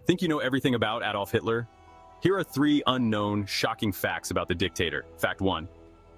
Think you know everything about Adolf Hitler? Here are 3 unknown, shocking facts about the dictator. Fact 1.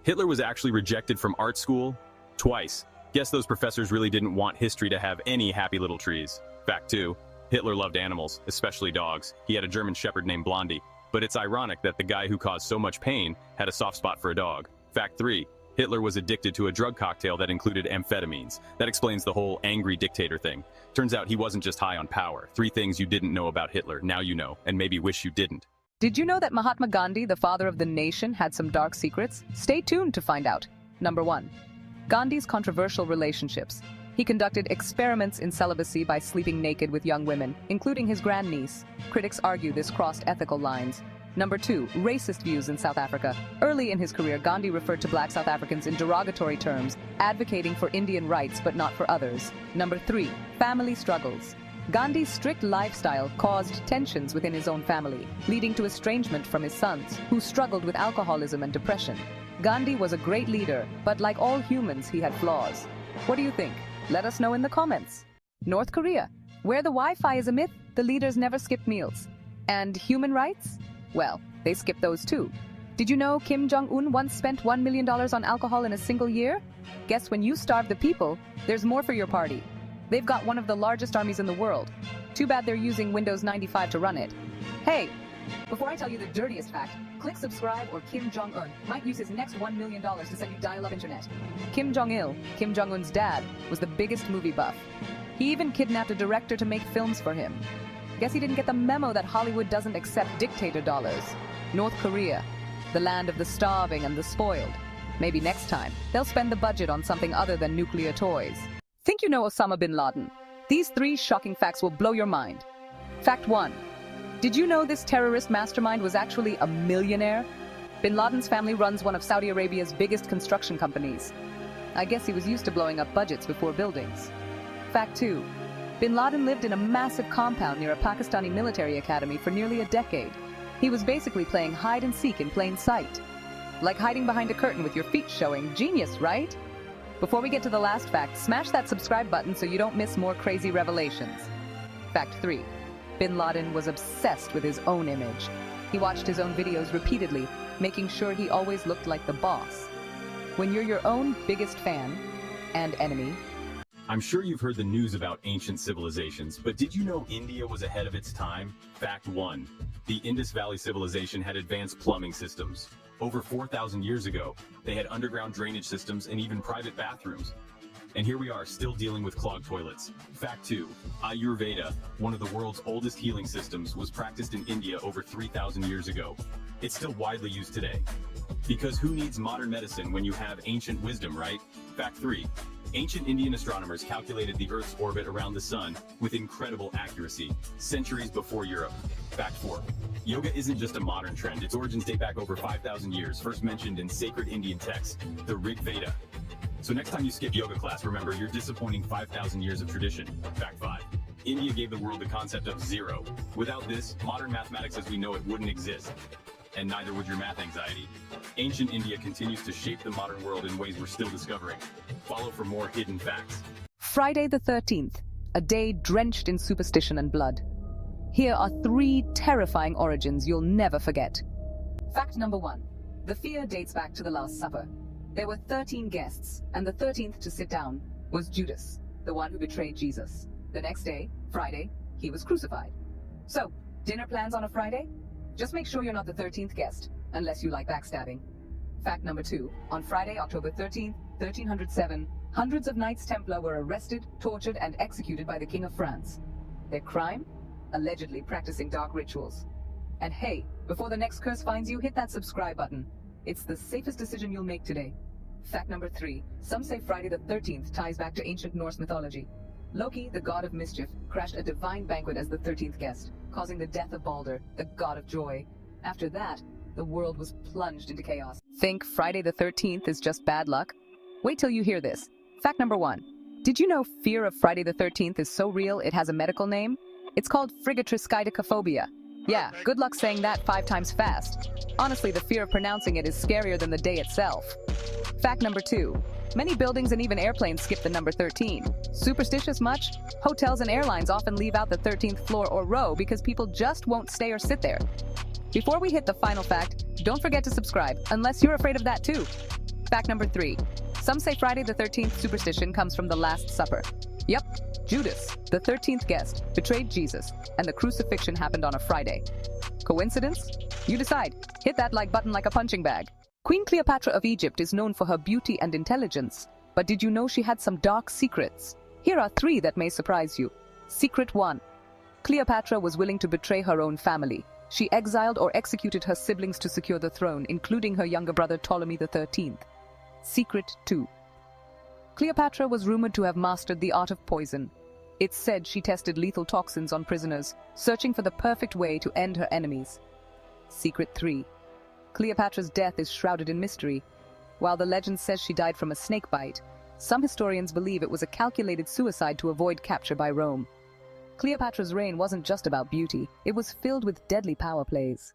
Hitler was actually rejected from art school twice. Guess those professors really didn't want history to have any happy little trees. Fact 2. Hitler loved animals, especially dogs. He had a German shepherd named Blondie. But it's ironic that the guy who caused so much pain had a soft spot for a dog. Fact 3. Hitler was addicted to a drug cocktail that included amphetamines. That explains the whole angry dictator thing. Turns out he wasn't just high on power. 3 things you didn't know about Hitler, now you know, and maybe wish you didn't. Did you know that Mahatma Gandhi, the father of the nation, had some dark secrets? Stay tuned to find out. Number 1. Gandhi's controversial relationships. He conducted experiments in celibacy by sleeping naked with young women, including his grandniece. Critics argue this crossed ethical lines. Number 2. Racist views in South Africa. Early in his career, Gandhi referred to black South Africans in derogatory terms, advocating for Indian rights but not for others. Number 3. Family struggles. Gandhi's strict lifestyle caused tensions within his own family, leading to estrangement from his sons, who struggled with alcoholism and depression. Gandhi was a great leader, but like all humans, he had flaws. What do you think? Let us know in the comments. North Korea, where the Wi-Fi is a myth, the leaders never skipped meals. And human rights? Well, they skipped those too. Did you know Kim Jong-un once spent $1 million on alcohol in a single year? Guess when you starve the people, there's more for your party. They've got one of the largest armies in the world. Too bad they're using Windows 95 to run it. Hey, before I tell you the dirtiest fact, click subscribe or Kim Jong-un might use his next $1 million to send you dial-up internet. Kim Jong-il, Kim Jong-un's dad, was the biggest movie buff. He even kidnapped a director to make films for him. Guess he didn't get the memo that Hollywood doesn't accept dictator dollars. North Korea, the land of the starving and the spoiled. Maybe next time, they'll spend the budget on something other than nuclear toys. Think you know Osama bin Laden? These 3 shocking facts will blow your mind. Fact 1. Did you know this terrorist mastermind was actually a millionaire? Bin Laden's family runs one of Saudi Arabia's biggest construction companies. I guess he was used to blowing up budgets before buildings. Fact 2. Bin Laden lived in a massive compound near a Pakistani military academy for nearly a decade. He was basically playing hide and seek in plain sight. Like hiding behind a curtain with your feet showing. Genius, right? Before we get to the last fact, smash that subscribe button so you don't miss more crazy revelations. Fact 3. Bin Laden was obsessed with his own image. He watched his own videos repeatedly, making sure he always looked like the boss. When you're your own biggest fan and enemy, I'm sure you've heard the news about ancient civilizations, but did you know India was ahead of its time? Fact 1. The Indus Valley civilization had advanced plumbing systems. Over 4,000 years ago, they had underground drainage systems and even private bathrooms. And here we are, still dealing with clogged toilets. Fact 2. Ayurveda, one of the world's oldest healing systems, was practiced in India over 3,000 years ago. It's still widely used today. Because who needs modern medicine when you have ancient wisdom, right? Fact 3. Ancient Indian astronomers calculated the Earth's orbit around the sun with incredible accuracy, centuries before Europe. Fact 4. Yoga isn't just a modern trend, its origins date back over 5,000 years, first mentioned in sacred Indian texts, the Rig Veda. So next time you skip yoga class, remember you're disappointing 5,000 years of tradition. Fact 5. India gave the world the concept of zero. Without this, modern mathematics as we know it wouldn't exist. And neither would your math anxiety. Ancient India continues to shape the modern world in ways we're still discovering. Follow for more hidden facts. Friday the 13th, a day drenched in superstition and blood. Here are 3 terrifying origins you'll never forget. Fact number 1. The fear dates back to the Last Supper. There were 13 guests, and the 13th to sit down was Judas, the one who betrayed Jesus. The next day, Friday, he was crucified. So, dinner plans on a Friday? Just make sure you're not the 13th guest, unless you like backstabbing. Fact number 2. On Friday, October 13th, 1307, hundreds of Knights Templar were arrested, tortured, and executed by the King of France. Their crime? Allegedly practicing dark rituals. And hey, before the next curse finds you, hit that subscribe button. It's the safest decision you'll make today. Fact number 3. Some say Friday the 13th ties back to ancient Norse mythology. Loki, the god of mischief, crashed a divine banquet as the 13th guest, causing the death of Balder, the god of joy. After that, the world was plunged into chaos. Think Friday the 13th is just bad luck? Wait till you hear this. Fact number 1. Did you know fear of Friday the 13th is so real it has a medical name? It's called frigatriskidophobia. Yeah, good luck saying that 5 times fast. Honestly, the fear of pronouncing it is scarier than the day itself. Fact number 2. Many buildings and even airplanes skip the number 13. Superstitious much? Hotels and airlines often leave out the 13th floor or row because people just won't stay or sit there. Before we hit the final fact, don't forget to subscribe, unless you're afraid of that too. Fact number 3. Some say Friday the 13th superstition comes from the Last Supper. Yep, Judas, the 13th guest, betrayed Jesus, and the crucifixion happened on a Friday. Coincidence? You decide. Hit that like button like a punching bag. Queen Cleopatra of Egypt is known for her beauty and intelligence, but did you know she had some dark secrets? Here are 3 that may surprise you. Secret 1. Cleopatra was willing to betray her own family. She exiled or executed her siblings to secure the throne, including her younger brother Ptolemy XIII. Secret 2. Cleopatra was rumored to have mastered the art of poison. It's said she tested lethal toxins on prisoners, searching for the perfect way to end her enemies. Secret 3. Cleopatra's death is shrouded in mystery. While the legend says she died from a snake bite, some historians believe it was a calculated suicide to avoid capture by Rome. Cleopatra's reign wasn't just about beauty, it was filled with deadly power plays.